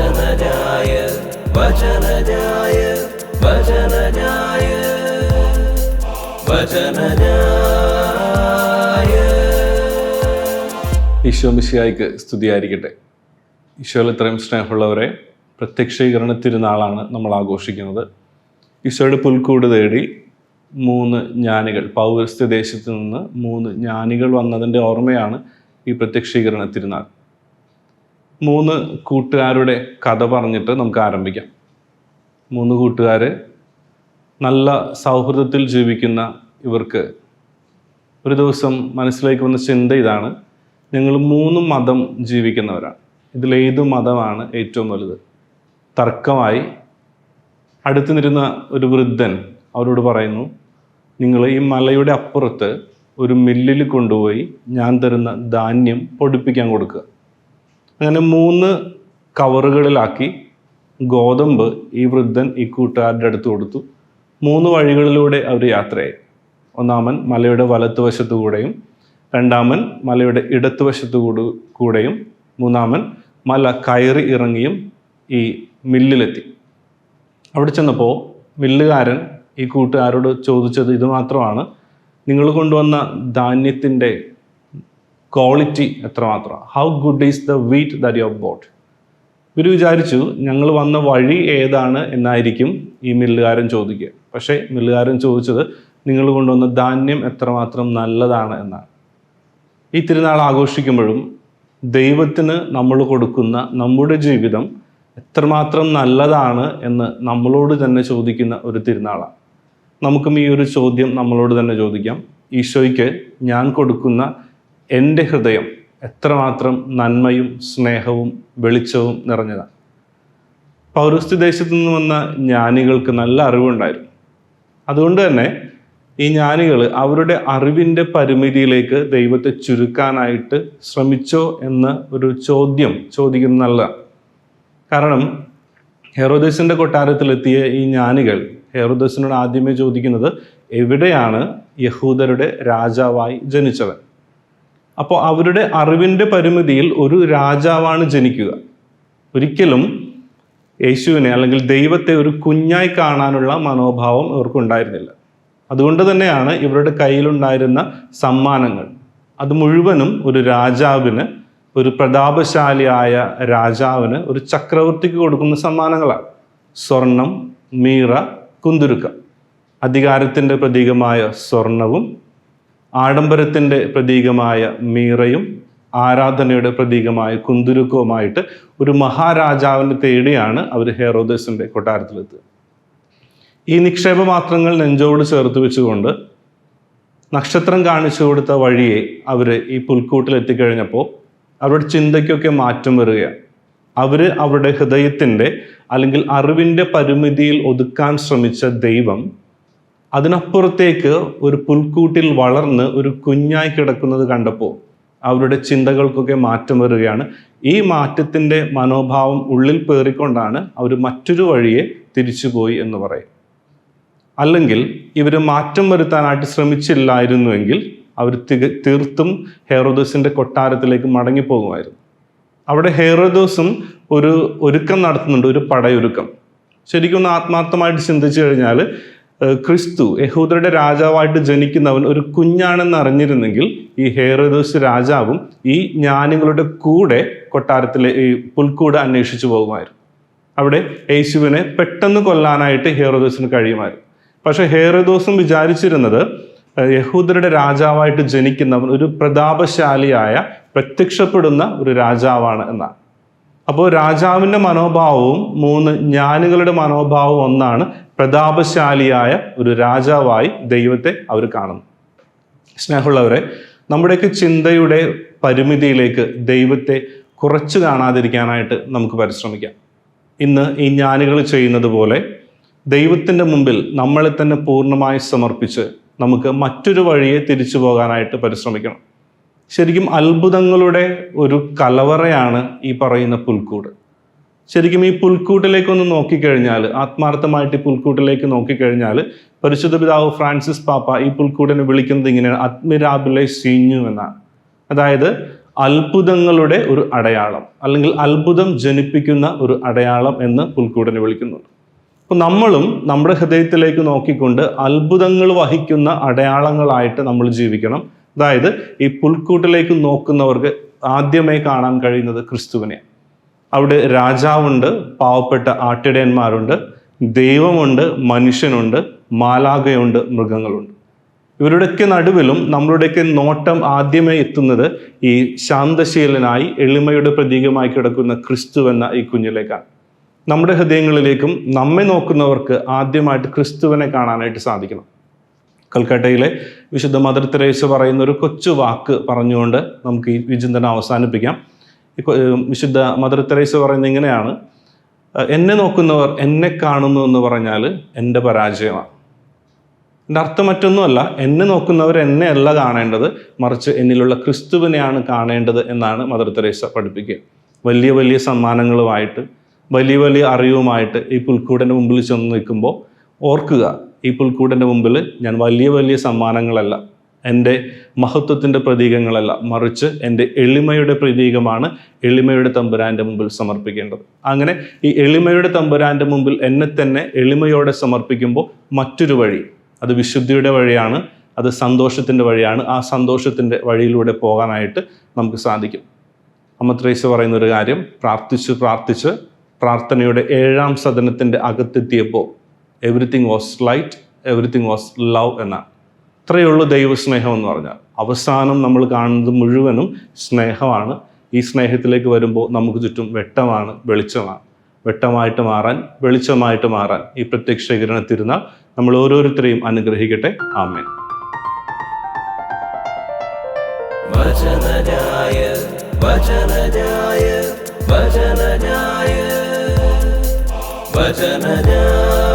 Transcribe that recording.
വചനജായ വചനജായ വചനജായ വചനജായ. ഈശോ മിശിഹായ്ക്ക് സ്തുതിയായിരിക്കട്ടെ. ഈശോയിൽ ഇത്രയും സ്നേഹമുള്ളവരെ, പ്രത്യക്ഷീകരണ തിരുനാളാണ് നമ്മൾ ആഘോഷിക്കുന്നത്. ഈശോയുടെ പുൽക്കൂട് തേടി 3 ജ്ഞാനികൾ, പൗരസ്ത്യ ദേശത്ത് നിന്ന് 3 ജ്ഞാനികൾ വന്നതിൻ്റെ ഓർമ്മയാണ് ഈ പ്രത്യക്ഷീകരണ തിരുനാൾ. 3 കൂട്ടുകാരുടെ കഥ പറഞ്ഞിട്ട് നമുക്ക് ആരംഭിക്കാം. 3 കൂട്ടുകാർ നല്ല സൗഹൃദത്തിൽ ജീവിക്കുന്ന ഇവർക്ക് ഒരു ദിവസം മനസ്സിലേക്ക് വന്ന ചിന്ത ഇതാണ്: ഞങ്ങൾ 3 മതം ജീവിക്കുന്നവരാണ്, ഇതിലേത് മതമാണ് ഏറ്റവും വലുത്? തർക്കമായി അടുത്ത് നിരുന്ന ഒരു വൃദ്ധൻ അവരോട് പറയുന്നു, നിങ്ങൾ ഈ മലയുടെ അപ്പുറത്ത് ഒരു മില്ലിൽ കൊണ്ടുപോയി ഞാൻ തരുന്ന ധാന്യം പൊടിപ്പിക്കാൻ കൊടുക്കുക. അങ്ങനെ 3 കവറുകളിലാക്കി ഗോതമ്പ് ഈ വൃദ്ധൻ ഈ കൂട്ടുകാരുടെ അടുത്ത് കൊടുത്തു. 3 വഴികളിലൂടെ അവർ യാത്രയായി. ഒന്നാമൻ മലയുടെ വലത്തുവശത്തു കൂടെയും, രണ്ടാമൻ മലയുടെ ഇടത്തുവശത്തു കൂടെയും, മൂന്നാമൻ മല കയറി ഇറങ്ങിയും ഈ മില്ലിലെത്തി. അവിടെ ചെന്നപ്പോൾ മില്ലുകാരൻ ഈ കൂട്ടുകാരോട് ചോദിച്ചത് ഇത് മാത്രമാണ്: നിങ്ങൾ കൊണ്ടുവന്ന ധാന്യത്തിൻ്റെ ക്വാളിറ്റി എത്രമാത്രം? How good is the wheat that you have boat? ഇവർ വിചാരിച്ചു ഞങ്ങൾ വന്ന വഴി ഏതാണ് എന്നായിരിക്കും ഈ മില്ലുകാരൻ ചോദിക്കുക. പക്ഷേ മില്ലുകാരൻ ചോദിച്ചത് നിങ്ങൾ കൊണ്ടുവന്ന ധാന്യം എത്രമാത്രം നല്ലതാണ് എന്നാണ്. ഈ തിരുനാൾ ആഘോഷിക്കുമ്പോഴും ദൈവത്തിന് നമ്മൾ കൊടുക്കുന്ന നമ്മുടെ ജീവിതം എത്രമാത്രം നല്ലതാണ് എന്ന് നമ്മളോട് തന്നെ ചോദിക്കുന്ന ഒരു തിരുനാളാണ്. നമുക്കും ഈ ഒരു ചോദ്യം നമ്മളോട് തന്നെ ചോദിക്കാം: ഈശോയ്ക്ക് ഞാൻ കൊടുക്കുന്ന എൻ്റെ ഹൃദയം എത്രമാത്രം നന്മയും സ്നേഹവും വെളിച്ചവും നിറഞ്ഞതാണ്? പൗരസ്ത്യ ദേശത്തു നിന്ന് വന്ന ജ്ഞാനികൾക്ക് നല്ല അറിവുണ്ടായിരുന്നു. അതുകൊണ്ട് തന്നെ ഈ ജ്ഞാനികൾ അവരുടെ അറിവിൻ്റെ പരിമിതിയിലേക്ക് ദൈവത്തെ ചുരുക്കാനായിട്ട് ശ്രമിച്ചോ എന്ന ഒരു ചോദ്യം ചോദിക്കുന്നത് നല്ലതാണ്. കാരണം ഹെറോദേസിൻ്റെ കൊട്ടാരത്തിലെത്തിയ ഈ ജ്ഞാനികൾ ഹെറോദേസിനോട് ആദ്യമേ ചോദിക്കുന്നത് എവിടെയാണ് യഹൂദരുടെ രാജാവായി ജനിച്ചവൻ? അപ്പോൾ അവരുടെ അറിവിൻ്റെ പരിമിതിയിൽ ഒരു രാജാവാണ് ജനിക്കുക. ഒരിക്കലും യേശുവിനെ അല്ലെങ്കിൽ ദൈവത്തെ ഒരു കുഞ്ഞായി കാണാനുള്ള മനോഭാവം ഇവർക്കുണ്ടായിരുന്നില്ല. അതുകൊണ്ട് തന്നെയാണ് ഇവരുടെ കയ്യിലുണ്ടായിരുന്ന സമ്മാനങ്ങൾ അത് മുഴുവനും ഒരു രാജാവിന്, ഒരു പ്രതാപശാലിയായ രാജാവിന്, ഒരു ചക്രവർത്തിക്ക് കൊടുക്കുന്ന സമ്മാനങ്ങളാണ്. സ്വർണം, മീറ, കുന്തുരുക്ക. അധികാരത്തിൻ്റെ പ്രതീകമായ സ്വർണവും, ആഡംബരത്തിൻ്റെ പ്രതീകമായ മീറയും, ആരാധനയുടെ പ്രതീകമായ കുന്തുരുക്കവുമായിട്ട് ഒരു മഹാരാജാവിനെ തേടിയാണ് അവർ ഹെറോദേസിൻ്റെ കൊട്ടാരത്തിലെത്തുക. ഈ നിക്ഷേപപാത്രങ്ങൾ നെഞ്ചോട് ചേർത്ത് വെച്ചുകൊണ്ട് നക്ഷത്രം കാണിച്ചു കൊടുത്ത വഴിയെ അവർ ഈ പുൽക്കൂട്ടിൽ എത്തിക്കഴിഞ്ഞപ്പോൾ അവരുടെ ചിന്തയ്ക്കൊക്കെ മാറ്റം വരികയാണ്. അവർ അവരുടെ ഹൃദയത്തിൻ്റെ അല്ലെങ്കിൽ അറിവിൻ്റെ പരിമിതിയിൽ ഒതുക്കാൻ ശ്രമിച്ച ദൈവം അതിനപ്പുറത്തേക്ക് ഒരു പുൽക്കൂട്ടിൽ വളർന്ന് ഒരു കുഞ്ഞായി കിടക്കുന്നത് കണ്ടപ്പോൾ അവരുടെ ചിന്തകൾക്കൊക്കെ മാറ്റം വരികയാണ്. ഈ മാറ്റത്തിൻ്റെ മനോഭാവം ഉള്ളിൽ പേറിക്കൊണ്ടാണ് അവർ മറ്റൊരു വഴിയെ തിരിച്ചുപോയി എന്ന് പറയും. അല്ലെങ്കിൽ ഇവർ മാറ്റം വരുത്താനായിട്ട് ശ്രമിച്ചില്ലായിരുന്നുവെങ്കിൽ അവർ തീർത്തും ഹെറോദോസിൻ്റെ കൊട്ടാരത്തിലേക്ക് മടങ്ങിപ്പോകുമായിരുന്നു. അവിടെ ഹെറോദോസും ഒരു ഒരുക്കം നടത്തുന്നുണ്ട്, ഒരു പടയൊരുക്കം. ശരിക്കും ഒന്ന് ആത്മാർത്ഥമായിട്ട് ചിന്തിച്ചു കഴിഞ്ഞാൽ ക്രിസ്തു യഹൂദരുടെ രാജാവായിട്ട് ജനിക്കുന്നവൻ ഒരു കുഞ്ഞാണെന്ന് അറിഞ്ഞിരുന്നെങ്കിൽ ഈ ഹെറോദോസ് രാജാവും ഈ ജ്ഞാനികളുടെ കൂടെ കൊട്ടാരത്തിലെ ഈ പുൽക്കൂട് അന്വേഷിച്ചു പോകുമായിരുന്നു. അവിടെ യേശുവിനെ പെട്ടെന്ന് കൊല്ലാനായിട്ട് ഹെറോദോസിന് കഴിയുമായിരുന്നു. പക്ഷെ ഹെറോദോസും വിചാരിച്ചിരുന്നത് യഹൂദരുടെ രാജാവായിട്ട് ജനിക്കുന്നവൻ ഒരു പ്രതാപശാലിയായ, പ്രത്യക്ഷപ്പെടുന്ന ഒരു രാജാവാണ് എന്നാണ്. അപ്പോൾ രാജാവിൻ്റെ മനോഭാവവും 3 ജ്ഞാനികളുടെ മനോഭാവവും ഒന്നാണ്. പ്രതാപശാലിയായ ഒരു രാജാവായി ദൈവത്തെ അവർ കാണുന്നു. സ്നേഹമുള്ളവരെ, നമ്മുടെയൊക്കെ ചിന്തയുടെ പരിമിതിയിലേക്ക് ദൈവത്തെ കുറച്ച് കാണാതിരിക്കാനായിട്ട് നമുക്ക് പരിശ്രമിക്കാം. ഇന്ന് ഈ ജ്ഞാനികൾ ചെയ്യുന്നത് പോലെ ദൈവത്തിൻ്റെ മുമ്പിൽ നമ്മളെ തന്നെ പൂർണ്ണമായി സമർപ്പിച്ച് നമുക്ക് മറ്റൊരു വഴിയെ തിരിച്ചു പോകാനായിട്ട് പരിശ്രമിക്കണം. ശരിക്കും അത്ഭുതങ്ങളുടെ ഒരു കലവറയാണ് ഈ പറയുന്ന പുൽക്കൂട്. ശരിക്കും ഈ പുൽക്കൂട്ടിലേക്കൊന്ന് നോക്കിക്കഴിഞ്ഞാൽ, ആത്മാർത്ഥമായിട്ട് ഈ പുൽക്കൂട്ടിലേക്ക് നോക്കിക്കഴിഞ്ഞാൽ, പരിശുദ്ധ പിതാവ് ഫ്രാൻസിസ് പാപ്പ ഈ പുൽക്കൂടിനെ വിളിക്കുന്നത് ഇങ്ങനെയാണ്: അഡ്മിറാബിലെ സീഞ്ഞു എന്നാണ്. അതായത് അത്ഭുതങ്ങളുടെ ഒരു അടയാളം, അല്ലെങ്കിൽ അത്ഭുതം ജനിപ്പിക്കുന്ന ഒരു അടയാളം എന്ന് പുൽക്കൂടിനെ വിളിക്കുന്നുണ്ട്. അപ്പോൾ നമ്മളും നമ്മുടെ ഹൃദയത്തിലേക്ക് നോക്കിക്കൊണ്ട് അത്ഭുതങ്ങൾ വഹിക്കുന്ന അടയാളങ്ങളായിട്ട് നമ്മൾ ജീവിക്കണം. അതായത് ഈ പുൽക്കൂട്ടിലേക്ക് നോക്കുന്നവർക്ക് ആദ്യമായി കാണാൻ കഴിയുന്നത് ക്രിസ്തുവിനെ. അവിടെ രാജാവുണ്ട്, പാവപ്പെട്ട ആട്ടിടയന്മാരുണ്ട്, ദൈവമുണ്ട്, മനുഷ്യനുണ്ട്, മാലാഖയുണ്ട്, മൃഗങ്ങളുണ്ട്. ഇവരുടെയൊക്കെ നടുവിലും നമ്മളുടെയൊക്കെ നോട്ടം ആദ്യമേ എത്തുന്നത് ഈ ശാന്തശീലനായി എളിമയുടെ പ്രതീകമായി കിടക്കുന്ന ക്രിസ്തു എന്ന ഈ കുഞ്ഞിലേക്കാണ്. നമ്മുടെ ഹൃദയങ്ങളിലേക്കും നമ്മെ നോക്കുന്നവർക്ക് ആദ്യമായിട്ട് ക്രിസ്തുവിനെ കാണാനായിട്ട് സാധിക്കണം. കൽക്കട്ടയിലെ വിശുദ്ധ മദർ തെരേസ പറയുന്ന ഒരു കൊച്ചു വാക്ക് പറഞ്ഞുകൊണ്ട് നമുക്ക് ഈ വിചിന്തനം അവസാനിപ്പിക്കാം. വിശുദ്ധ മദർ തെരേസ പറയുന്നത് ഇങ്ങനെയാണ്: എന്നെ നോക്കുന്നവർ എന്നെ കാണുന്നു എന്ന് പറഞ്ഞാൽ എൻ്റെ പരാജയമാണ്. എൻ്റെ അർത്ഥം മറ്റൊന്നുമല്ല, എന്നെ നോക്കുന്നവർ എന്നെ അല്ല കാണേണ്ടത്, മറിച്ച് എന്നിലുള്ള ക്രിസ്തുവിനെയാണ് കാണേണ്ടത് എന്നാണ് മദർ തെരേസ പഠിപ്പിക്കുക. വലിയ വലിയ സമ്മാനങ്ങളുമായിട്ട്, വലിയ വലിയ അറിവുമായിട്ട് ഈ പുൽക്കൂടിൻ്റെ മുമ്പിൽ ചെന്ന് നിൽക്കുമ്പോൾ ഓർക്കുക, ഈ പുൽക്കൂടിൻ്റെ മുമ്പിൽ ഞാൻ വലിയ വലിയ സമ്മാനങ്ങളല്ല, എൻ്റെ മഹത്വത്തിൻ്റെ പ്രതീകങ്ങളല്ല, മറിച്ച് എൻ്റെ എളിമയുടെ പ്രതീകമാണ് എളിമയുടെ തമ്പുരാൻ്റെ മുമ്പിൽ സമർപ്പിക്കേണ്ടത്. അങ്ങനെ ഈ എളിമയുടെ തമ്പുരാൻ്റെ മുമ്പിൽ എന്നെ തന്നെ എളിമയോടെ സമർപ്പിക്കുമ്പോൾ മറ്റൊരു വഴി, അത് വിശുദ്ധിയുടെ വഴിയാണ്, അത് സന്തോഷത്തിൻ്റെ വഴിയാണ്. ആ സന്തോഷത്തിൻ്റെ വഴിയിലൂടെ പോകാനായിട്ട് നമുക്ക് സാധിക്കും. അമ്മ ത്രേസ്യ പറയുന്നൊരു കാര്യം, പ്രാർത്ഥിച്ച് പ്രാർത്ഥനയുടെ 7ാം സദനത്തിൻ്റെ അകത്തെത്തിയപ്പോൾ everything was light, everything was love എന്നാണ്. ഇത്രയേ ഉള്ളൂ ദൈവസ്നേഹം എന്ന് പറഞ്ഞാൽ. അവസാനം നമ്മൾ കാണുന്നത് മുഴുവനും സ്നേഹമാണ്. ഈ സ്നേഹത്തിലേക്ക് വരുമ്പോൾ നമുക്ക് ചുറ്റും വെട്ടമാണ്, വെളിച്ചമാണ്. വെട്ടമായിട്ട് മാറാൻ, വെളിച്ചമായിട്ട് മാറാൻ ഈ പ്രത്യക്ഷീകരണ തിരുനാൾ നമ്മൾ ഓരോരുത്തരെയും അനുഗ്രഹിക്കട്ടെ. ആമേൻ. വചനജായ വചനജായ വചനജായ വചനജായ